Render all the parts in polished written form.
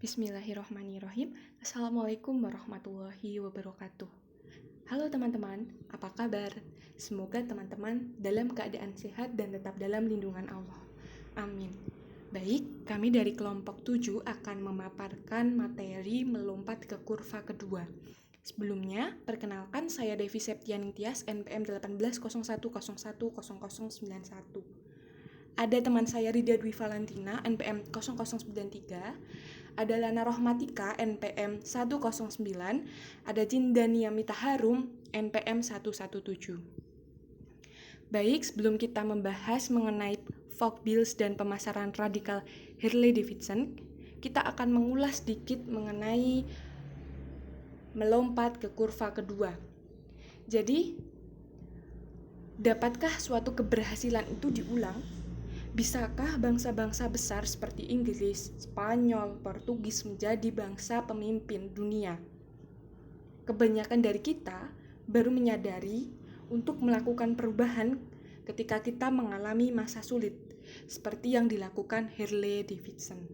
Bismillahirrohmanirrohim. Assalamualaikum warahmatullahi wabarakatuh. Halo teman-teman, apa kabar? Semoga teman-teman dalam keadaan sehat dan tetap dalam lindungan Allah. Amin. Baik, kami dari kelompok 7 akan memaparkan materi melompat ke kurva kedua. Sebelumnya, perkenalkan saya Devi Septiani Tias, NPM 1801010091. Ada teman saya Rida Dwi Valentina, NPM 0093, ada Lana Rohmatika, NPM 109, ada Jindania Mita Harum, NPM 117. Baik, sebelum kita membahas mengenai Folk-Bills dan pemasaran radikal Harley-Davidson, kita akan mengulas sedikit mengenai melompat ke kurva kedua. Jadi, dapatkah suatu keberhasilan itu diulang? Bisakah bangsa-bangsa besar seperti Inggris, Spanyol, Portugis menjadi bangsa pemimpin dunia? Kebanyakan dari kita baru menyadari untuk melakukan perubahan ketika kita mengalami masa sulit, seperti yang dilakukan Harley-Davidson.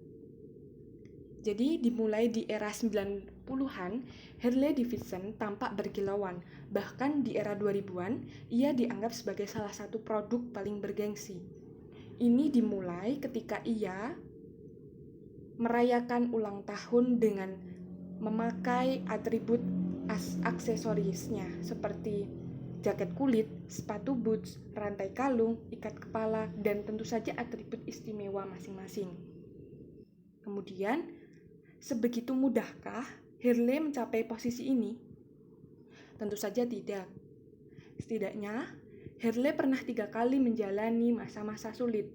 Jadi dimulai di era 90-an, Harley-Davidson tampak berkilauan. Bahkan di era 2000-an, ia dianggap sebagai salah satu produk paling bergengsi. Ini dimulai ketika ia merayakan ulang tahun dengan memakai atribut aksesorisnya seperti jaket kulit, sepatu boots, rantai kalung, ikat kepala, dan tentu saja atribut istimewa masing-masing. Kemudian, sebegitu mudahkah Harley mencapai posisi ini? Tentu saja tidak. Setidaknya, Harley pernah 3 kali menjalani masa-masa sulit.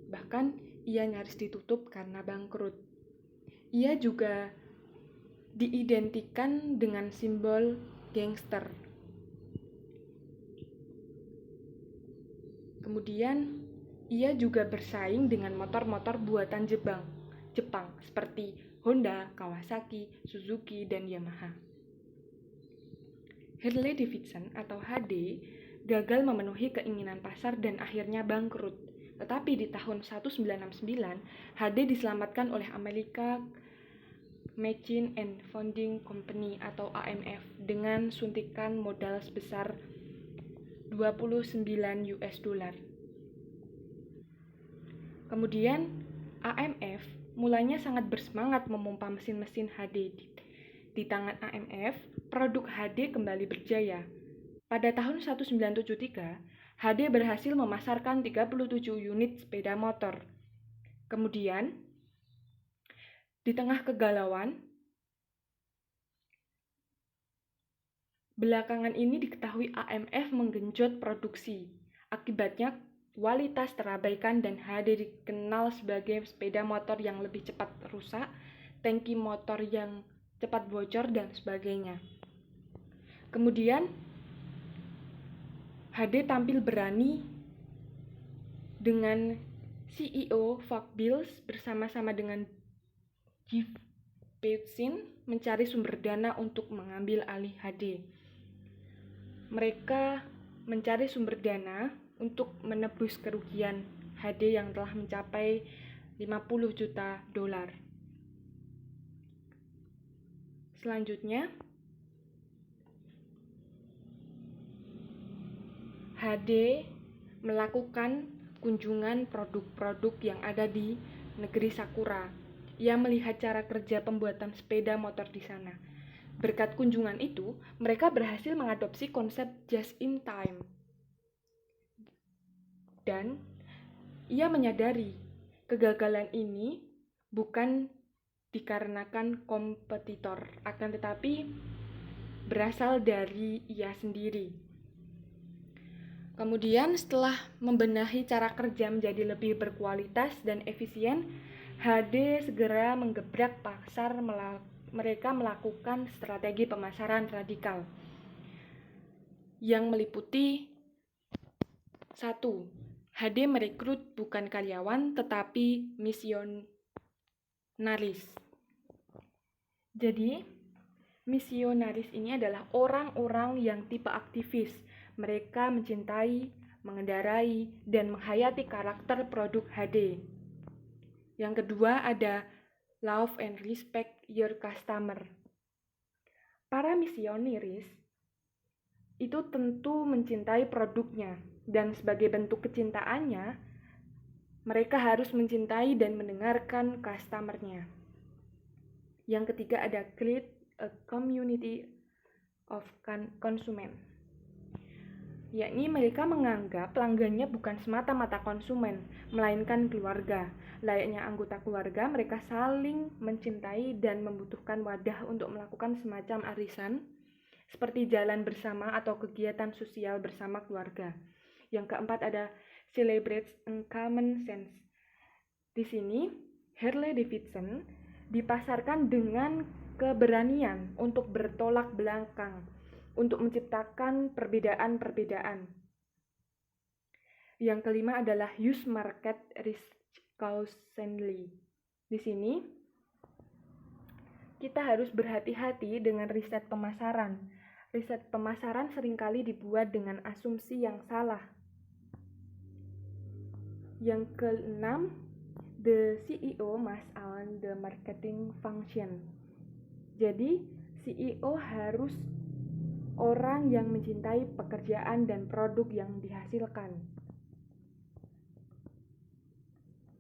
Bahkan, ia nyaris ditutup karena bangkrut. Ia juga diidentikan dengan simbol gangster. Kemudian, ia juga bersaing dengan motor-motor buatan Jepang seperti Honda, Kawasaki, Suzuki, dan Yamaha. Harley-Davidson atau HD gagal memenuhi keinginan pasar dan akhirnya bangkrut. Tetapi di tahun 1969, HD diselamatkan oleh Amerika Machine and Funding Company atau AMF dengan suntikan modal sebesar 29 US dollar. Kemudian AMF mulanya sangat bersemangat memompa mesin-mesin HD. Di tangan AMF, produk HD kembali berjaya. Pada tahun 1973, HD berhasil memasarkan 37 unit sepeda motor. Kemudian, di tengah kegalauan, belakangan ini diketahui AMF menggenjot produksi. Akibatnya, kualitas terabaikan dan HD dikenal sebagai sepeda motor yang lebih cepat rusak, tangki motor yang cepat bocor, dan sebagainya. Kemudian, HD tampil berani dengan CEO Folk-Bills bersama-sama dengan Jeff Pearson mencari sumber dana untuk mengambil alih HD. Mereka mencari sumber dana untuk menebus kerugian HD yang telah mencapai 50 juta dolar. Selanjutnya, HD melakukan kunjungan produk-produk yang ada di negeri Sakura. Ia melihat cara kerja pembuatan sepeda motor di sana. Berkat kunjungan itu, mereka berhasil mengadopsi konsep just in time. Dan ia menyadari kegagalan ini bukan dikarenakan kompetitor, akan tetapi berasal dari ia sendiri. Kemudian setelah membenahi cara kerja menjadi lebih berkualitas dan efisien, HD segera menggebrak pasar. Mereka melakukan strategi pemasaran radikal yang meliputi 1. HD merekrut bukan karyawan tetapi misionaris. Jadi, misionaris ini adalah orang-orang yang tipe aktivis. Mereka mencintai, mengendarai, dan menghayati karakter produk HD. Yang kedua ada love and respect your customer. Para misionaris itu tentu mencintai produknya, dan sebagai bentuk kecintaannya, mereka harus mencintai dan mendengarkan customer-nya. Yang ketiga ada create a community of consumer, yakni mereka menganggap pelanggannya bukan semata-mata konsumen, melainkan keluarga. Layaknya anggota keluarga, mereka saling mencintai dan membutuhkan wadah untuk melakukan semacam arisan, seperti jalan bersama atau kegiatan sosial bersama keluarga. Yang keempat ada celebrate and common sense. Di sini, Harley Davidson dipasarkan dengan keberanian untuk bertolak belakang, untuk menciptakan perbedaan-perbedaan. Yang kelima adalah use market research cautiously. Di sini, kita harus berhati-hati dengan riset pemasaran. Riset pemasaran seringkali dibuat dengan asumsi yang salah. Yang keenam, the CEO must own the marketing function. Jadi, CEO harus orang yang mencintai pekerjaan dan produk yang dihasilkan.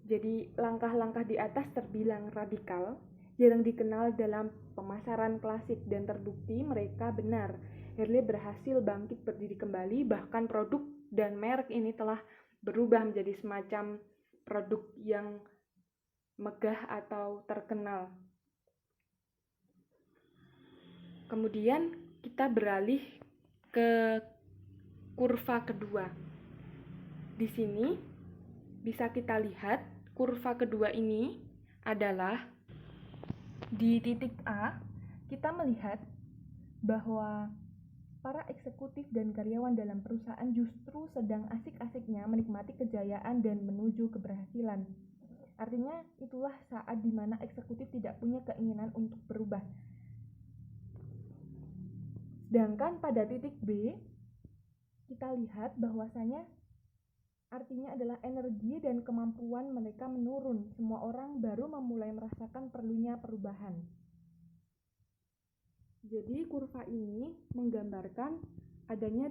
Jadi, langkah-langkah di atas terbilang radikal, jarang dikenal dalam pemasaran klasik, dan terbukti mereka benar. Harley berhasil bangkit berdiri kembali, bahkan produk dan merek ini telah berubah menjadi semacam produk yang megah atau terkenal. Kemudian kita beralih ke kurva kedua. Di sini bisa kita lihat kurva kedua ini adalah di titik A, kita melihat bahwa para eksekutif dan karyawan dalam perusahaan justru sedang asik-asiknya menikmati kejayaan dan menuju keberhasilan. Artinya itulah saat di mana eksekutif tidak punya keinginan untuk berubah. Sedangkan pada titik B, kita lihat bahwasanya artinya adalah energi dan kemampuan mereka menurun. Semua orang baru memulai merasakan perlunya perubahan. Jadi kurva ini menggambarkan adanya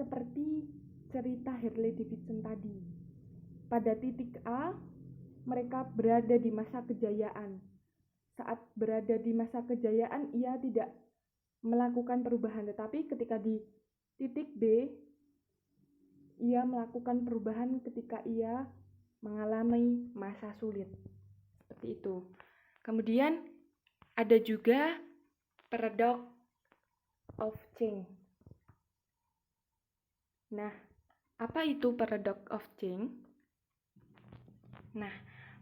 seperti cerita Harley Davidson tadi. Pada titik A, mereka berada di masa kejayaan. Saat berada di masa kejayaan, ia tidak melakukan perubahan, tetapi ketika di titik B, ia melakukan perubahan ketika ia mengalami masa sulit. Seperti itu. Kemudian ada juga paradox of change. Nah, apa itu paradox of change? Nah,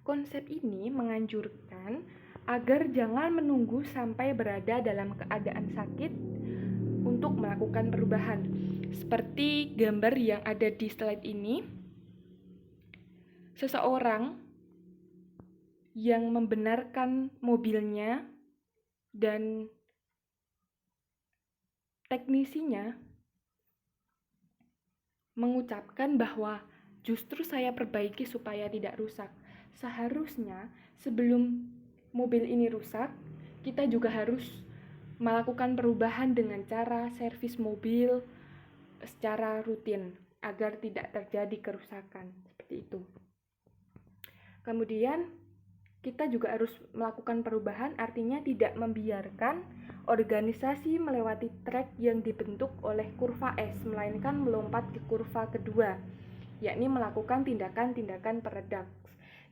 konsep ini menganjurkan agar jangan menunggu sampai berada dalam keadaan sakit untuk melakukan perubahan. Seperti gambar yang ada di slide ini, seseorang yang membenarkan mobilnya dan teknisinya mengucapkan bahwa justru saya perbaiki supaya tidak rusak. Seharusnya sebelum mobil ini rusak, kita juga harus melakukan perubahan dengan cara servis mobil secara rutin agar tidak terjadi kerusakan, seperti itu. Kemudian kita juga harus melakukan perubahan, artinya tidak membiarkan organisasi melewati track yang dibentuk oleh kurva S, melainkan melompat ke kurva kedua, yakni melakukan tindakan-tindakan paradox,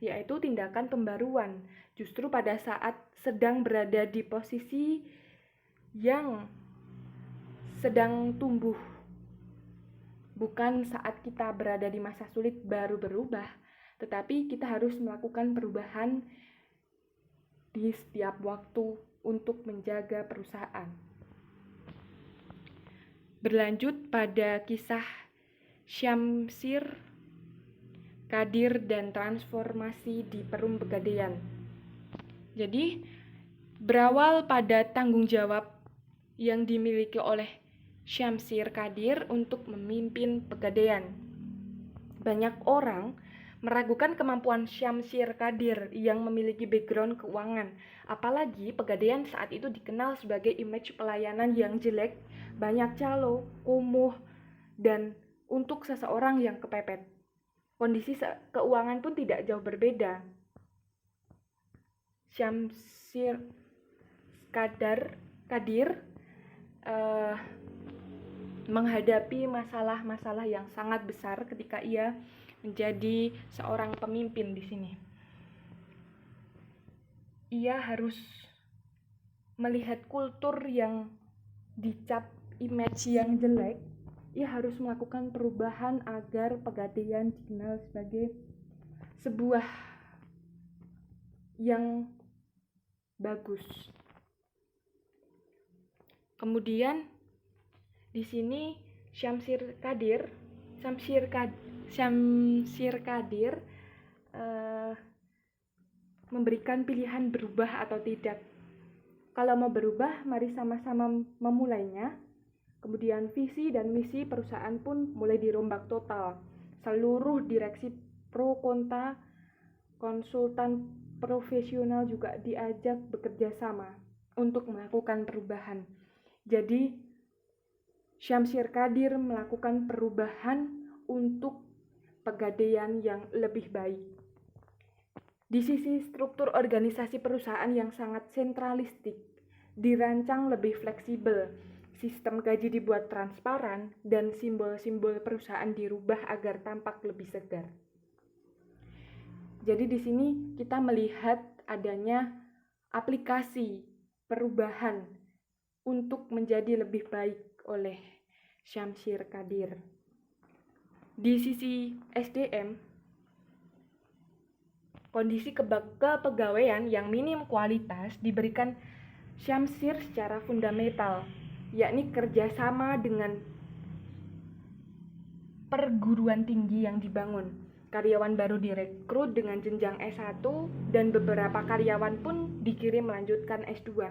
yaitu tindakan pembaruan, justru pada saat sedang berada di posisi yang sedang tumbuh. Bukan saat kita berada di masa sulit baru berubah, tetapi kita harus melakukan perubahan di setiap waktu untuk menjaga perusahaan. Berlanjut pada kisah Syamsir, Kadir, dan transformasi di Perum Pegadaian. Jadi, berawal pada tanggung jawab yang dimiliki oleh Syamsir Kadir untuk memimpin Pegadaian. Banyak orang meragukan kemampuan Syamsir Kadir yang memiliki background keuangan. Apalagi Pegadaian saat itu dikenal sebagai image pelayanan yang jelek, banyak calo, kumuh, dan untuk seseorang yang kepepet. Kondisi keuangan pun tidak jauh berbeda. Syamsir Kadir menghadapi masalah-masalah yang sangat besar ketika ia menjadi seorang pemimpin di sini. Ia harus melihat kultur yang dicap image yang jelek. Ia harus melakukan perubahan agar Pegadaian dikenal sebagai sebuah yang bagus. Kemudian di sini Syamsir Kadir memberikan pilihan berubah atau tidak. Kalau mau berubah, mari sama-sama memulainya. Kemudian visi dan misi perusahaan pun mulai dirombak total. Seluruh direksi pro kontra, konsultan profesional juga diajak bekerja sama untuk melakukan perubahan. Jadi Syamsir Kadir melakukan perubahan untuk Pegadaian yang lebih baik. Di sisi struktur organisasi perusahaan yang sangat sentralistik, dirancang lebih fleksibel, sistem gaji dibuat transparan, dan simbol-simbol perusahaan dirubah agar tampak lebih segar. Jadi di sini kita melihat adanya aplikasi perubahan untuk menjadi lebih baik oleh Syamsir Kadir. Di sisi SDM, kondisi kepegawaian yang minim kualitas diberikan Syamsir secara fundamental, yakni kerjasama dengan perguruan tinggi yang dibangun. Karyawan baru direkrut dengan jenjang S1 dan beberapa karyawan pun dikirim melanjutkan S2.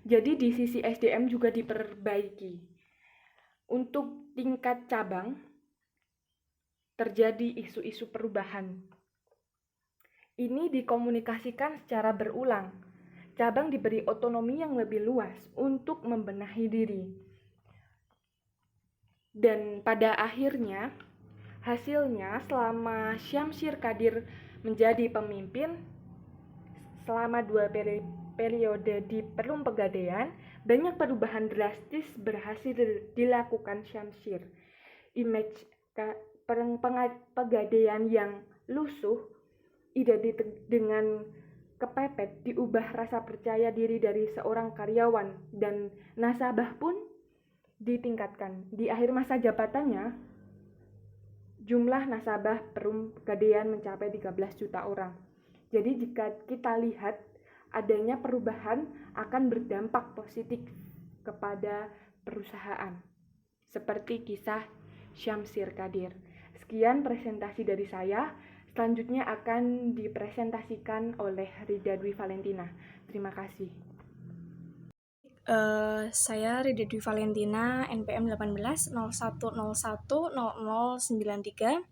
Jadi di sisi SDM juga diperbaiki. Untuk tingkat cabang, terjadi isu-isu perubahan. Ini dikomunikasikan secara berulang. Cabang diberi otonomi yang lebih luas untuk membenahi diri. Dan pada akhirnya, hasilnya selama Syamsir Kadir menjadi pemimpin selama 2 periode di Perum Pegadaian, banyak perubahan drastis berhasil dilakukan Syamsir. Image Pegadaian yang lusuh, identik dengan kepepet, diubah rasa percaya diri dari seorang karyawan dan nasabah pun ditingkatkan. Di akhir masa jabatannya, jumlah nasabah Perum Pegadaian mencapai 13 juta orang. Jadi jika kita lihat adanya perubahan akan berdampak positif kepada perusahaan. Seperti kisah Syamsir Kadir. Sekian presentasi dari saya. Selanjutnya akan dipresentasikan oleh Rida Dwi Valentina. Terima kasih. Saya Rida Dwi Valentina, NPM 1801010093,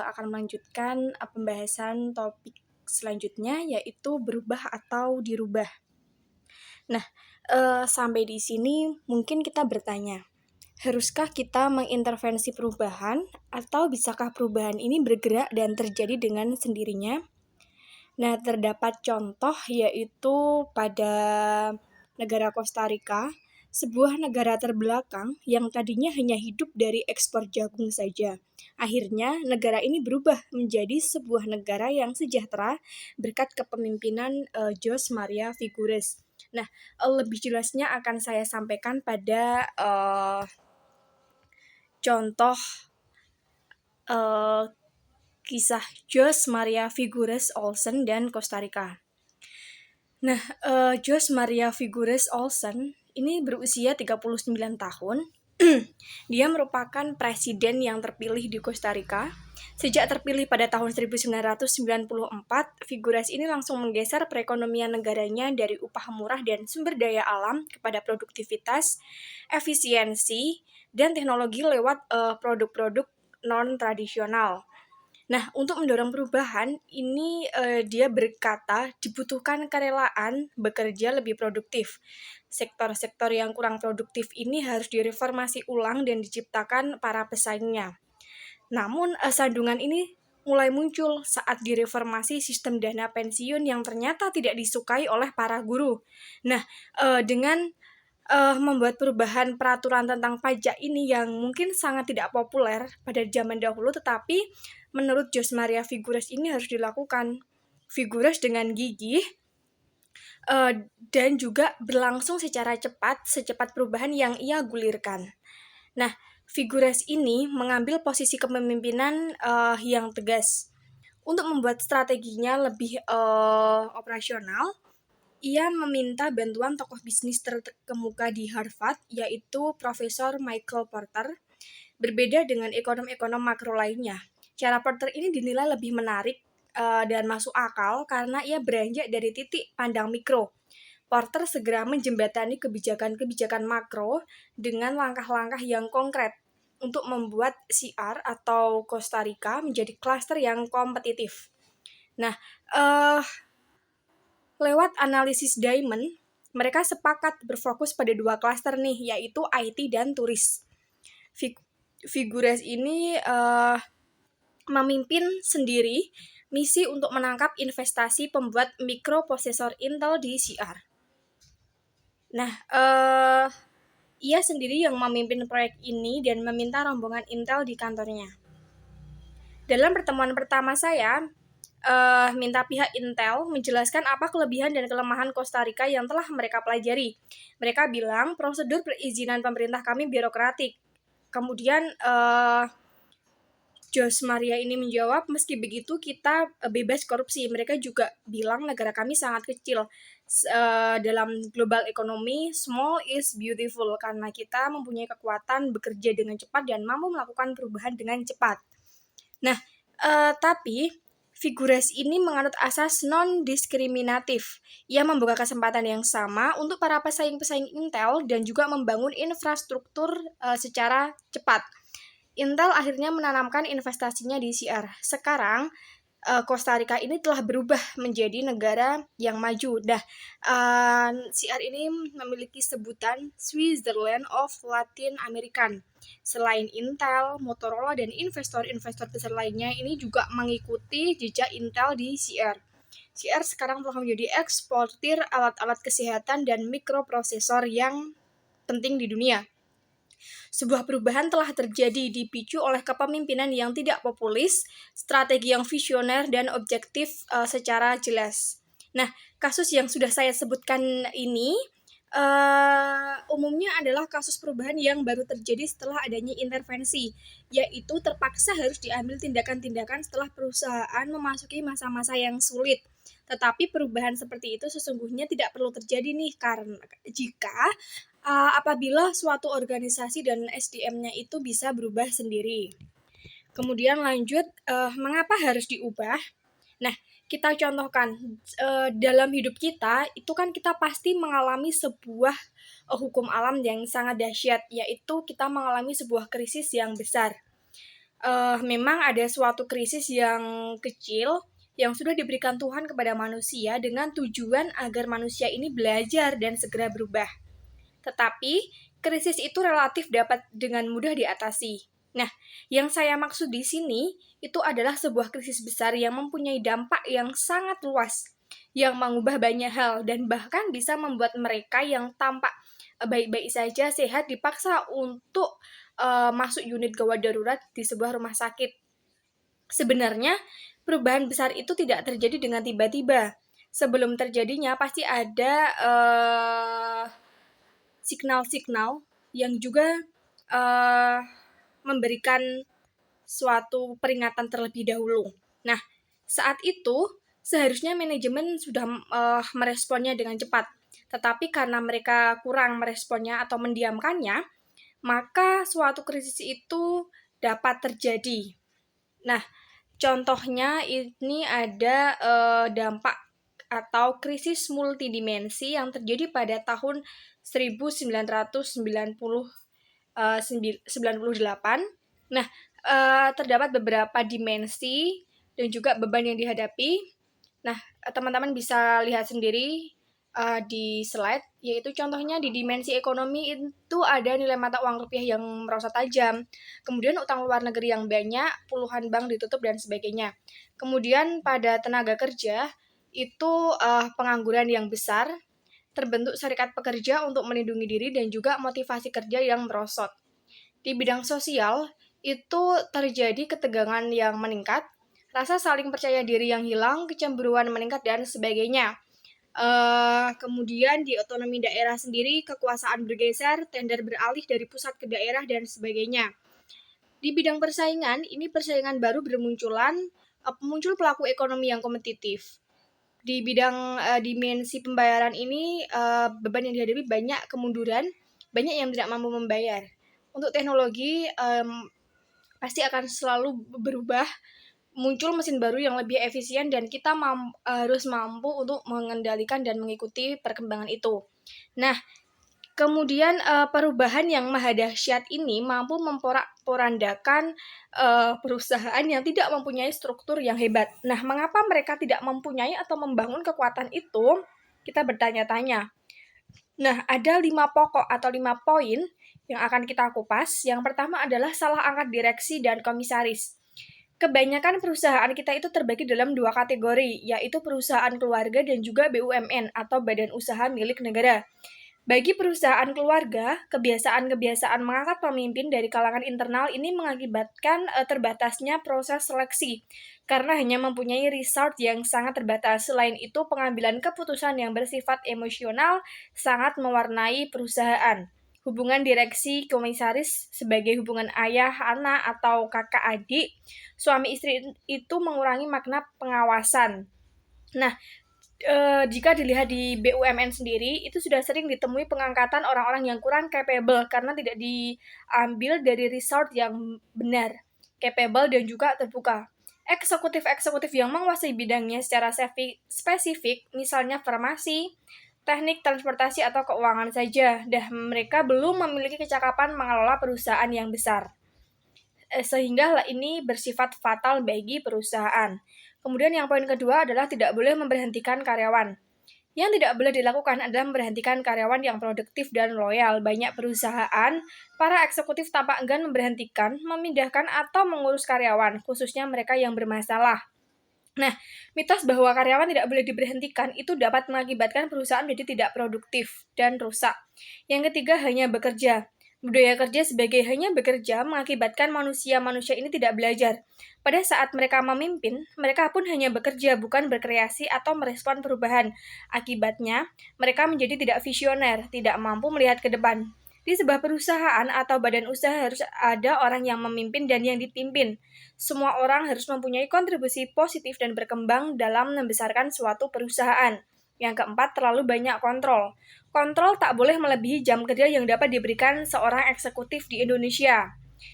akan melanjutkan pembahasan topik selanjutnya, yaitu berubah atau dirubah. Nah, sampai di sini mungkin kita bertanya, haruskah kita mengintervensi perubahan atau bisakah perubahan ini bergerak dan terjadi dengan sendirinya? Nah, terdapat contoh yaitu pada negara Costa Rica, sebuah negara terbelakang yang tadinya hanya hidup dari ekspor jagung saja. Akhirnya, negara ini berubah menjadi sebuah negara yang sejahtera berkat kepemimpinan Jose Maria Figueres. Nah, lebih jelasnya akan saya sampaikan pada contoh kisah Jose Maria Figueres Olsen dan Costa Rica. Nah, Jose Maria Figueres Olsen ini berusia 39 tahun. Dia merupakan presiden yang terpilih di Costa Rica. Sejak terpilih pada tahun 1994, Figueres ini langsung menggeser perekonomian negaranya dari upah murah dan sumber daya alam kepada produktivitas, efisiensi, dan teknologi lewat produk-produk non-tradisional. Nah, untuk mendorong perubahan ini, dia berkata dibutuhkan kerelaan bekerja lebih produktif. Sektor-sektor yang kurang produktif ini harus direformasi ulang dan diciptakan para pesaingnya. Namun, sandungan ini mulai muncul saat direformasi sistem dana pensiun yang ternyata tidak disukai oleh para guru. Nah, dengan membuat perubahan peraturan tentang pajak ini yang mungkin sangat tidak populer pada zaman dahulu, tetapi menurut Jose Maria Figueres ini harus dilakukan. Figueres dengan gigih dan juga berlangsung secara cepat, secepat perubahan yang ia gulirkan. Nah, Figueres ini mengambil posisi kepemimpinan yang tegas. Untuk membuat strateginya lebih operasional, ia meminta bantuan tokoh bisnis terkemuka di Harvard, yaitu Profesor Michael Porter. Berbeda dengan ekonom-ekonom makro lainnya, cara Porter ini dinilai lebih menarik dan masuk akal karena ia beranjak dari titik pandang mikro. Porter segera menjembatani kebijakan-kebijakan makro dengan langkah-langkah yang konkret untuk membuat CR atau Costa Rica menjadi klaster yang kompetitif. Nah, lewat analisis Diamond, mereka sepakat berfokus pada dua klaster nih, yaitu IT dan turis. Figueres ini memimpin sendiri misi untuk menangkap investasi pembuat mikroprosesor Intel di CR. Nah, ia sendiri yang memimpin proyek ini dan meminta rombongan Intel di kantornya. Dalam pertemuan pertama saya, minta pihak Intel menjelaskan apa kelebihan dan kelemahan Costa Rica yang telah mereka pelajari. Mereka bilang prosedur perizinan pemerintah kami birokratik. Kemudian Jose Maria ini menjawab, meski begitu kita bebas korupsi. Mereka juga bilang negara kami sangat kecil. Dalam global ekonomi, small is beautiful karena kita mempunyai kekuatan bekerja dengan cepat dan mampu melakukan perubahan dengan cepat. Nah, tapi Figueres ini menganut asas non-diskriminatif. Ia membuka kesempatan yang sama untuk para pesaing-pesaing Intel dan juga membangun infrastruktur secara cepat. Intel akhirnya menanamkan investasinya di CR. Sekarang, Costa Rica ini telah berubah menjadi negara yang maju. CR ini memiliki sebutan Switzerland of Latin American. Selain Intel, Motorola, dan investor-investor besar lainnya ini juga mengikuti jejak Intel di CR. CR sekarang telah menjadi eksportir alat-alat kesehatan dan mikroprosesor yang penting di dunia. Sebuah perubahan telah terjadi dipicu oleh kepemimpinan yang tidak populis, strategi yang visioner, dan objektif secara jelas. Nah, kasus yang sudah saya sebutkan ini umumnya adalah kasus perubahan yang baru terjadi setelah adanya intervensi, yaitu terpaksa harus diambil tindakan-tindakan setelah perusahaan memasuki masa-masa yang sulit. Tetapi perubahan seperti itu sesungguhnya tidak perlu terjadi nih, karena jika apabila suatu organisasi dan SDM-nya itu bisa berubah sendiri. Kemudian lanjut, mengapa harus diubah? Nah, kita contohkan, dalam hidup kita, itu kan kita pasti mengalami sebuah hukum alam yang sangat dahsyat, yaitu kita mengalami sebuah krisis yang besar. Memang ada suatu krisis yang kecil, yang sudah diberikan Tuhan kepada manusia dengan tujuan agar manusia ini belajar dan segera berubah. Tetapi, krisis itu relatif dapat dengan mudah diatasi. Nah, yang saya maksud di sini itu adalah sebuah krisis besar yang mempunyai dampak yang sangat luas, yang mengubah banyak hal dan bahkan bisa membuat mereka yang tampak baik-baik saja sehat dipaksa untuk masuk unit gawat darurat di sebuah rumah sakit. Sebenarnya, perubahan besar itu tidak terjadi dengan tiba-tiba. Sebelum terjadinya pasti ada signal-signal yang juga memberikan suatu peringatan terlebih dahulu. Nah, saat itu seharusnya manajemen sudah meresponnya dengan cepat. Tetapi karena mereka kurang meresponnya atau mendiamkannya, maka suatu krisis itu dapat terjadi. Nah, contohnya ini ada dampak atau krisis multidimensi yang terjadi pada tahun 1998. Nah, terdapat beberapa dimensi dan juga beban yang dihadapi. Nah, teman-teman bisa lihat sendiri di slide, yaitu contohnya di dimensi ekonomi itu ada nilai mata uang rupiah yang merosot tajam, kemudian utang luar negeri yang banyak, puluhan bank ditutup, dan sebagainya. Kemudian pada tenaga kerja, itu pengangguran yang besar, terbentuk serikat pekerja untuk melindungi diri, dan juga motivasi kerja yang merosot. Di bidang sosial, itu terjadi ketegangan yang meningkat, rasa saling percaya diri yang hilang, kecemburuan meningkat, dan sebagainya. Kemudian di otonomi daerah sendiri, kekuasaan bergeser, tender beralih dari pusat ke daerah, dan sebagainya. Di bidang persaingan, ini persaingan baru bermunculan, muncul pelaku ekonomi yang kompetitif. Di bidang dimensi pembayaran ini, beban yang dihadapi banyak kemunduran, banyak yang tidak mampu membayar. Untuk teknologi, pasti akan selalu berubah, muncul mesin baru yang lebih efisien, dan kita harus mampu untuk mengendalikan dan mengikuti perkembangan itu. Nah, kemudian perubahan yang maha dahsyat ini mampu memporak-porandakan perusahaan yang tidak mempunyai struktur yang hebat. Nah, mengapa mereka tidak mempunyai atau membangun kekuatan itu? Kita bertanya-tanya. Nah, ada 5 pokok atau 5 poin yang akan kita kupas. Yang pertama adalah salah angkat direksi dan komisaris. Kebanyakan perusahaan kita itu terbagi dalam 2 kategori, yaitu perusahaan keluarga dan juga BUMN atau badan usaha milik negara. Bagi perusahaan keluarga, kebiasaan-kebiasaan mengangkat pemimpin dari kalangan internal ini mengakibatkan terbatasnya proses seleksi, karena hanya mempunyai resource yang sangat terbatas. Selain itu, pengambilan keputusan yang bersifat emosional sangat mewarnai perusahaan. Hubungan direksi komisaris sebagai hubungan ayah, anak, atau kakak adik, suami istri itu mengurangi makna pengawasan. Nah, jika dilihat di BUMN sendiri, itu sudah sering ditemui pengangkatan orang-orang yang kurang capable karena tidak diambil dari resource yang benar, capable, dan juga terbuka. Eksekutif-eksekutif yang menguasai bidangnya secara spesifik, misalnya farmasi, teknik transportasi, atau keuangan saja, mereka belum memiliki kecakapan mengelola perusahaan yang besar. Sehingga ini bersifat fatal bagi perusahaan. Kemudian yang poin kedua adalah tidak boleh memberhentikan karyawan. Yang tidak boleh dilakukan adalah memberhentikan karyawan yang produktif dan loyal. Banyak perusahaan, para eksekutif tampak enggan memberhentikan, memindahkan, atau mengurus karyawan, khususnya mereka yang bermasalah. Nah, mitos bahwa karyawan tidak boleh diberhentikan itu dapat mengakibatkan perusahaan menjadi tidak produktif dan rusak. Yang ketiga, hanya bekerja. Budaya kerja sebagai hanya bekerja mengakibatkan manusia-manusia ini tidak belajar. Pada saat mereka memimpin, mereka pun hanya bekerja, bukan berkreasi atau merespon perubahan. Akibatnya, mereka menjadi tidak visioner, tidak mampu melihat ke depan. Di sebuah perusahaan atau badan usaha harus ada orang yang memimpin dan yang dipimpin. Semua orang harus mempunyai kontribusi positif dan berkembang dalam membesarkan suatu perusahaan. Yang keempat, terlalu banyak kontrol. Kontrol tak boleh melebihi jam kerja yang dapat diberikan seorang eksekutif di Indonesia.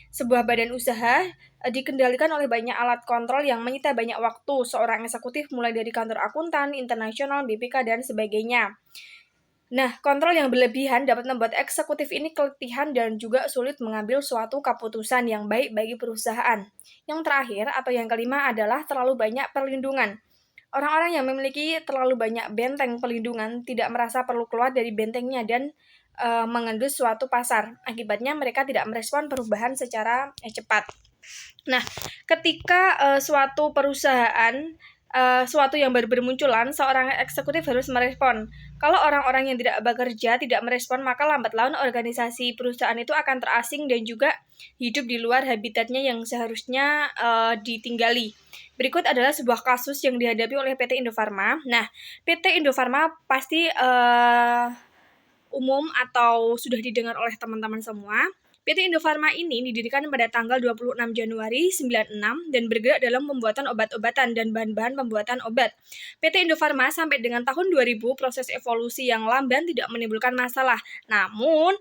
Sebuah badan usaha dikendalikan oleh banyak alat kontrol yang menyita banyak waktu seorang eksekutif, mulai dari kantor akuntan, internasional, BPK, dan sebagainya. Nah, kontrol yang berlebihan dapat membuat eksekutif ini keletihan dan juga sulit mengambil suatu keputusan yang baik bagi perusahaan. Yang terakhir atau yang kelima adalah terlalu banyak perlindungan. Orang-orang yang memiliki terlalu banyak benteng perlindungan tidak merasa perlu keluar dari bentengnya dan mengendus suatu pasar. Akibatnya mereka tidak merespon perubahan secara cepat. Nah, ketika suatu perusahaan suatu yang baru bermunculan, seorang eksekutif harus merespon. Kalau orang-orang yang tidak bekerja tidak merespon, maka lambat laun organisasi perusahaan itu akan terasing dan juga hidup di luar habitatnya yang seharusnya ditinggali. Berikut adalah sebuah kasus yang dihadapi oleh PT Indofarma. Nah, PT Indofarma pasti umum atau sudah didengar oleh teman-teman semua. PT Indofarma ini didirikan pada tanggal 26 Januari 96 dan bergerak dalam pembuatan obat-obatan dan bahan-bahan pembuatan obat. PT Indofarma sampai dengan tahun 2000 proses evolusi yang lamban tidak menimbulkan masalah. Namun,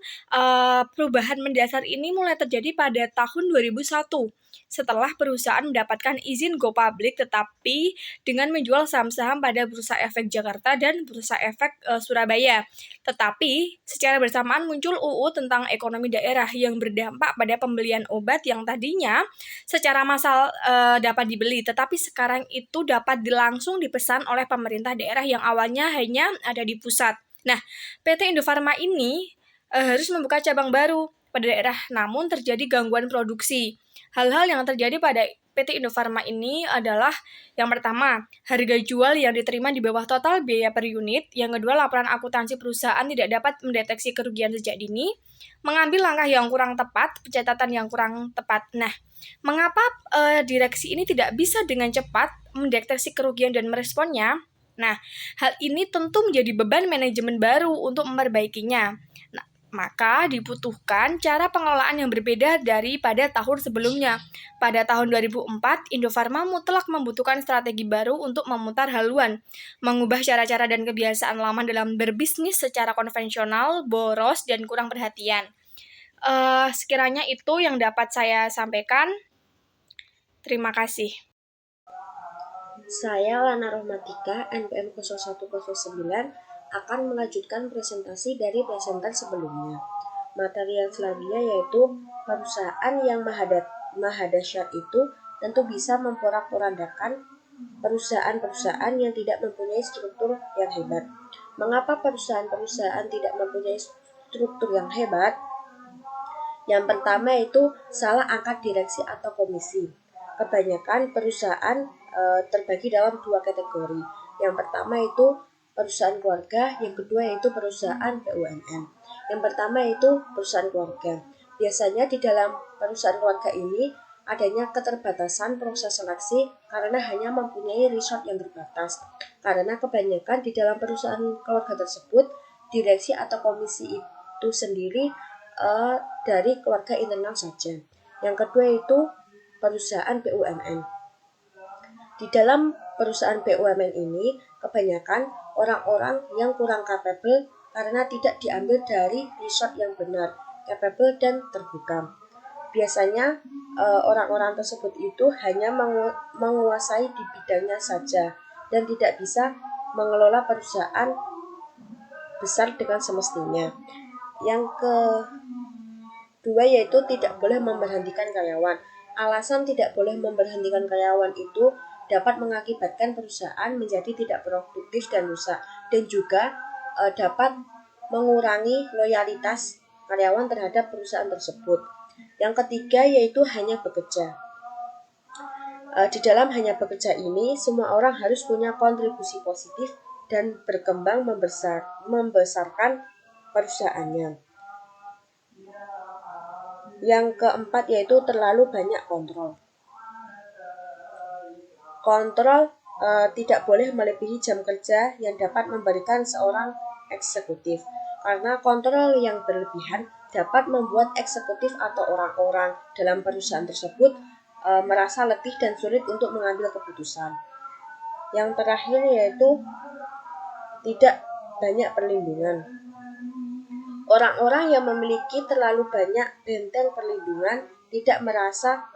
perubahan mendasar ini mulai terjadi pada tahun 2001 setelah perusahaan mendapatkan izin go public, tetapi dengan menjual saham-saham pada Bursa Efek Jakarta dan Bursa Efek Surabaya. Tetapi secara bersamaan muncul UU tentang ekonomi daerah yang berdampak pada pembelian obat yang tadinya secara massal dapat dibeli, tetapi sekarang itu dapat langsung dipesan oleh pemerintah daerah yang awalnya hanya ada di pusat. Nah, PT Indofarma ini harus membuka cabang baru pada daerah, namun terjadi gangguan produksi. Hal-hal yang terjadi pada PT Indofarma ini adalah yang pertama, harga jual yang diterima di bawah total biaya per unit. Yang kedua, laporan akuntansi perusahaan tidak dapat mendeteksi kerugian sejak dini. Mengambil langkah yang kurang tepat, pencatatan yang kurang tepat. Nah, mengapa direksi ini tidak bisa dengan cepat mendeteksi kerugian dan meresponnya? Nah, hal ini tentu menjadi beban manajemen baru untuk memperbaikinya. Nah, maka dibutuhkan cara pengelolaan yang berbeda daripada tahun sebelumnya. Pada tahun 2004, Indofarma mutlak membutuhkan strategi baru untuk memutar haluan, mengubah cara-cara dan kebiasaan lama dalam berbisnis secara konvensional, boros, dan kurang perhatian. Sekiranya itu yang dapat saya sampaikan. Terima kasih. Saya Lana Rohmatika, NPM 0109, akan melanjutkan presentasi dari presenter sebelumnya. Materi yang selanjutnya yaitu perusahaan yang maha dahsyat itu tentu bisa memporak-porandakan perusahaan-perusahaan yang tidak mempunyai struktur yang hebat. Mengapa perusahaan-perusahaan tidak mempunyai struktur yang hebat? Yang pertama itu salah angkat direksi atau komisi. Kebanyakan perusahaan terbagi dalam dua kategori. Yang pertama itu perusahaan keluarga, yang kedua yaitu perusahaan BUMN. Yang pertama itu perusahaan keluarga. Biasanya di dalam perusahaan keluarga ini adanya keterbatasan proses seleksi karena hanya mempunyai resource yang terbatas. Karena kebanyakan di dalam perusahaan keluarga tersebut, direksi atau komisi itu sendiri dari keluarga internal saja. Yang kedua itu perusahaan BUMN. Di dalam perusahaan BUMN ini kebanyakan orang-orang yang kurang capable karena tidak diambil dari resource yang benar, capable dan terbuka. Biasanya orang-orang tersebut itu hanya menguasai di bidangnya saja dan tidak bisa mengelola perusahaan besar dengan semestinya. Yang kedua yaitu tidak boleh memberhentikan karyawan. Alasan tidak boleh memberhentikan karyawan itu dapat mengakibatkan perusahaan menjadi tidak produktif dan rusak, dan juga dapat mengurangi loyalitas karyawan terhadap perusahaan tersebut. Yang ketiga yaitu hanya bekerja. Di dalam hanya bekerja ini, semua orang harus punya kontribusi positif dan berkembang membesarkan perusahaannya. Yang keempat yaitu terlalu banyak kontrol. Kontrol tidak boleh melebihi jam kerja yang dapat memberikan seorang eksekutif, karena kontrol yang berlebihan dapat membuat eksekutif atau orang-orang dalam perusahaan tersebut merasa letih dan sulit untuk mengambil keputusan. Yang terakhir yaitu tidak banyak perlindungan. Orang-orang yang memiliki terlalu banyak benteng perlindungan tidak merasa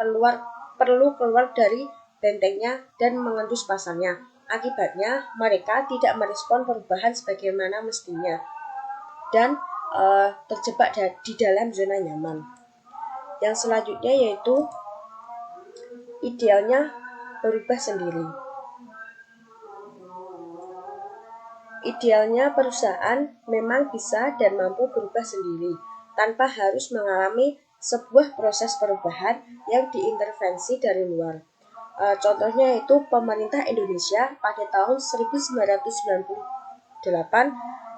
perlu keluar dari bentengnya dan mengendus pasarnya. Akibatnya, mereka tidak merespon perubahan sebagaimana mestinya dan terjebak di dalam zona nyaman. Yang selanjutnya yaitu idealnya berubah sendiri. Idealnya perusahaan memang bisa dan mampu berubah sendiri tanpa harus mengalami sebuah proses perubahan yang diintervensi dari luar. Contohnya itu pemerintah Indonesia pada tahun 1998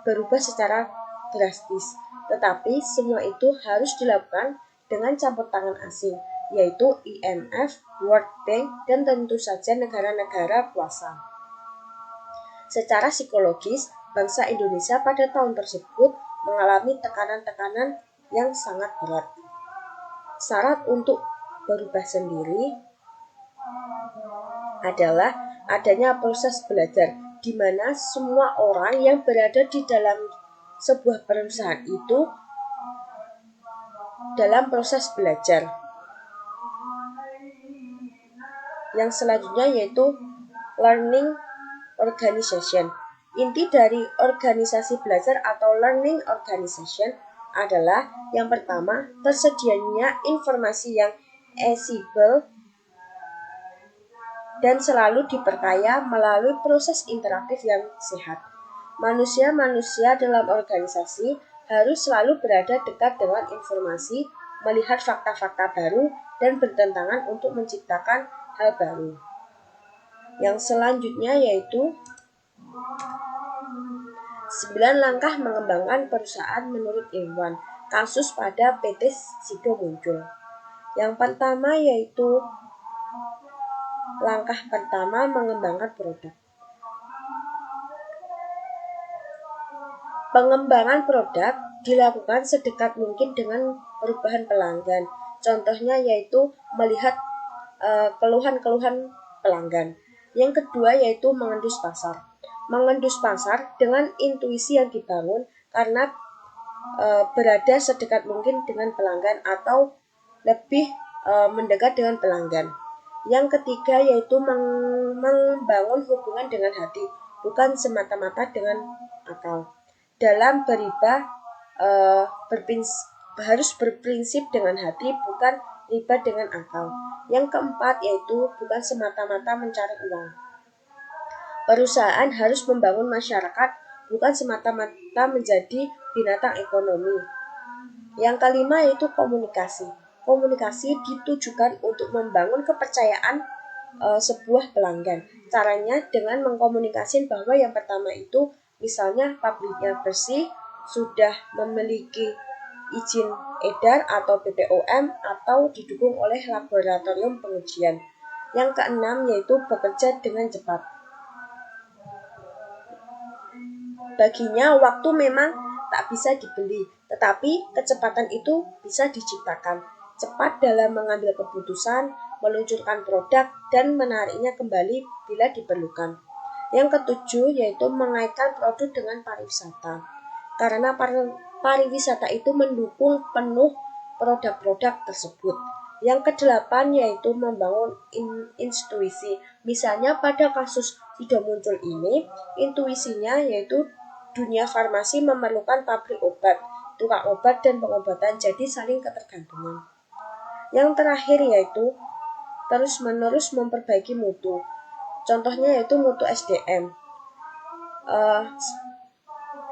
berubah secara drastis, tetapi semua itu harus dilakukan dengan campur tangan asing, yaitu IMF, World Bank, dan tentu saja negara-negara kuasa. Secara psikologis, bangsa Indonesia pada tahun tersebut mengalami tekanan-tekanan yang sangat berat. Syarat untuk berubah sendiri adalah adanya proses belajar, di mana semua orang yang berada di dalam sebuah perusahaan itu dalam proses belajar. Yang selanjutnya yaitu learning organization. Inti dari organisasi belajar atau learning organization adalah yang pertama, tersedianya informasi yang accessible dan selalu diperkaya melalui proses interaktif yang sehat. Manusia-manusia dalam organisasi harus selalu berada dekat dengan informasi, melihat fakta-fakta baru, dan bertentangan untuk menciptakan hal baru. Yang selanjutnya yaitu 9 langkah mengembangkan perusahaan menurut ilmuwan. Kasus pada PT Sido muncul. Yang pertama yaitu langkah pertama mengembangkan produk. Pengembangan produk dilakukan sedekat mungkin dengan perubahan pelanggan. Contohnya yaitu melihat keluhan-keluhan pelanggan. Yang kedua yaitu mengendus pasar. Mengendus pasar dengan intuisi yang dibangun karena berada sedekat mungkin dengan pelanggan atau lebih mendekat dengan pelanggan. Yang ketiga yaitu membangun hubungan dengan hati, bukan semata-mata dengan akal. Dalam beribadah harus berprinsip dengan hati, bukan riba dengan akal. Yang keempat yaitu bukan semata-mata mencari uang. Perusahaan harus membangun masyarakat, bukan semata-mata menjadi binatang ekonomi. Yang kelima yaitu komunikasi. Komunikasi ditujukan untuk membangun kepercayaan sebuah pelanggan. Caranya dengan mengkomunikasikan bahwa yang pertama itu misalnya pabriknya bersih, sudah memiliki izin edar atau BPOM atau didukung oleh laboratorium pengujian. Yang keenam yaitu bekerja dengan cepat. Baginya waktu memang tak bisa dibeli, tetapi kecepatan itu bisa diciptakan. Cepat dalam mengambil keputusan, meluncurkan produk, dan menariknya kembali bila diperlukan. Yang ketujuh yaitu mengaitkan produk dengan pariwisata. Karena pariwisata itu mendukung penuh produk-produk tersebut. Yang kedelapan yaitu membangun intuisi. Misalnya pada kasus Sido muncul ini, intuisinya yaitu dunia farmasi memerlukan pabrik obat, tukang obat, dan pengobatan, jadi saling ketergantungan. Yang terakhir yaitu terus-menerus memperbaiki mutu. Contohnya yaitu mutu SDM.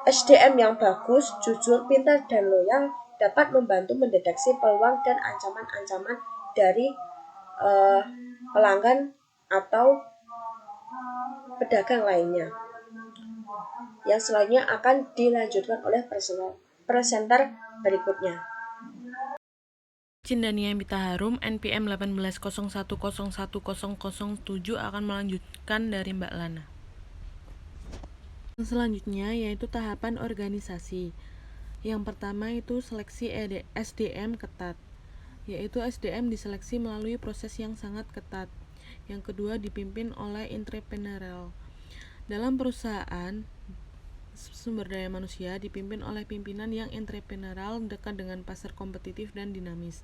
SDM yang bagus, jujur, pintar, dan loyal dapat membantu mendeteksi peluang dan ancaman-ancaman dari pelanggan atau pedagang lainnya. Yang selanjutnya akan dilanjutkan oleh presenter berikutnya. Izin Dania Bita Harum, NPM 1801011007 akan melanjutkan dari Mbak Lana. Selanjutnya yaitu tahapan organisasi. Yang pertama itu seleksi SDM ketat, yaitu SDM diseleksi melalui proses yang sangat ketat. Yang kedua dipimpin oleh entrepreneurial. Dalam perusahaan, sumber daya manusia dipimpin oleh pimpinan yang entrepreneurial, dekat dengan pasar kompetitif dan dinamis.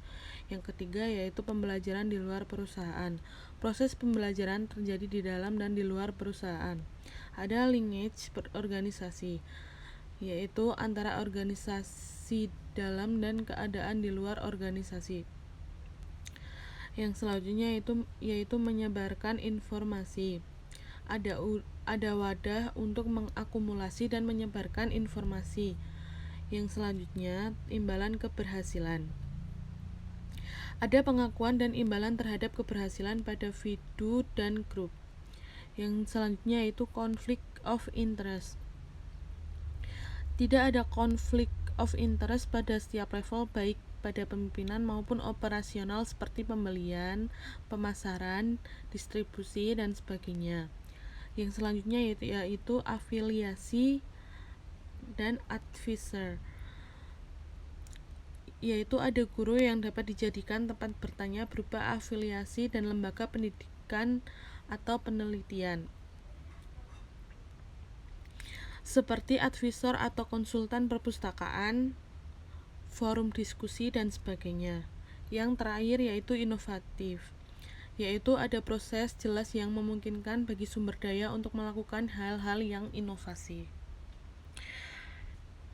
Yang ketiga yaitu pembelajaran di luar perusahaan. Proses pembelajaran terjadi di dalam dan di luar perusahaan. Ada linkage organisasi, yaitu antara organisasi dalam dan keadaan di luar organisasi. Yang selanjutnya yaitu menyebarkan informasi. Ada wadah untuk mengakumulasi dan menyebarkan informasi. Yang selanjutnya, imbalan keberhasilan. Ada pengakuan dan imbalan terhadap keberhasilan pada individu dan grup. Yang selanjutnya yaitu conflict of interest. Tidak ada conflict of interest pada setiap level, baik pada pemimpinan maupun operasional seperti pembelian, pemasaran, distribusi, dan sebagainya. Yang selanjutnya yaitu afiliasi dan advisor, yaitu ada guru yang dapat dijadikan tempat bertanya berupa afiliasi dan lembaga pendidikan atau penelitian, seperti advisor atau konsultan perpustakaan, forum diskusi, dan sebagainya. Yang terakhir yaitu inovatif, yaitu ada proses jelas yang memungkinkan bagi sumber daya untuk melakukan hal-hal yang inovasi.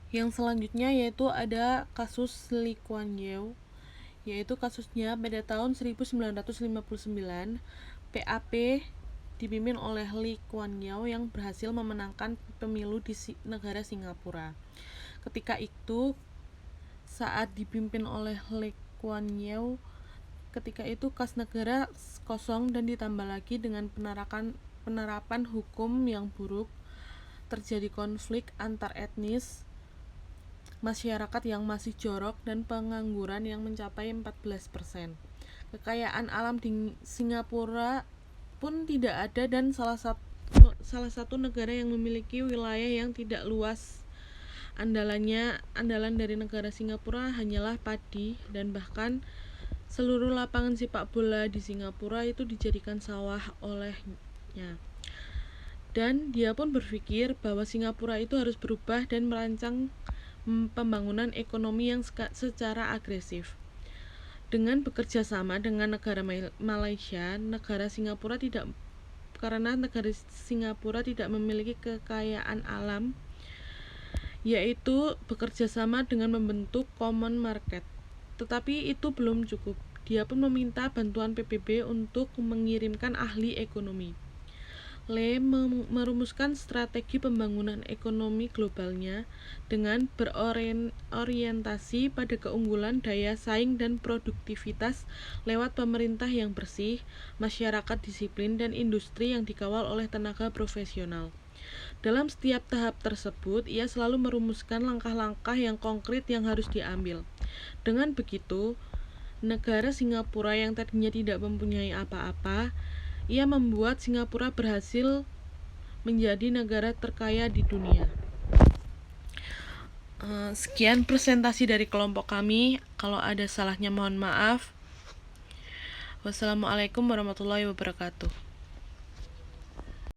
Yang selanjutnya yaitu ada kasus Lee Kuan Yew, yaitu kasusnya pada tahun 1959 PAP dipimpin oleh Lee Kuan Yew yang berhasil memenangkan pemilu di negara Singapura. Ketika itu, saat dipimpin oleh Lee Kuan Yew, ketika itu kas negara kosong dan ditambah lagi dengan penerapan hukum yang buruk, terjadi konflik antar etnis, masyarakat yang masih jorok, dan pengangguran yang mencapai 14%. Kekayaan alam di Singapura pun tidak ada dan salah satu negara yang memiliki wilayah yang tidak luas. Andalan dari negara Singapura hanyalah padi, dan bahkan seluruh lapangan sepak bola di Singapura itu dijadikan sawah olehnya. Dan dia pun berpikir bahwa Singapura itu harus berubah dan merancang pembangunan ekonomi yang secara agresif. Dengan bekerja sama dengan negara Malaysia, negara Singapura tidak memiliki kekayaan alam, yaitu bekerja sama dengan membentuk common market. Tetapi itu belum cukup. Dia pun meminta bantuan PBB untuk mengirimkan ahli ekonomi. Lee merumuskan strategi pembangunan ekonomi globalnya dengan berorientasi pada keunggulan daya saing dan produktivitas lewat pemerintah yang bersih, masyarakat disiplin, dan industri yang dikawal oleh tenaga profesional. Dalam setiap tahap tersebut, ia selalu merumuskan langkah-langkah yang konkret yang harus diambil. Dengan begitu, negara Singapura yang tadinya tidak mempunyai apa-apa, ia membuat Singapura berhasil menjadi negara terkaya di dunia. Sekian presentasi dari kelompok kami. Kalau ada salahnya mohon maaf. Wassalamualaikum warahmatullahi wabarakatuh.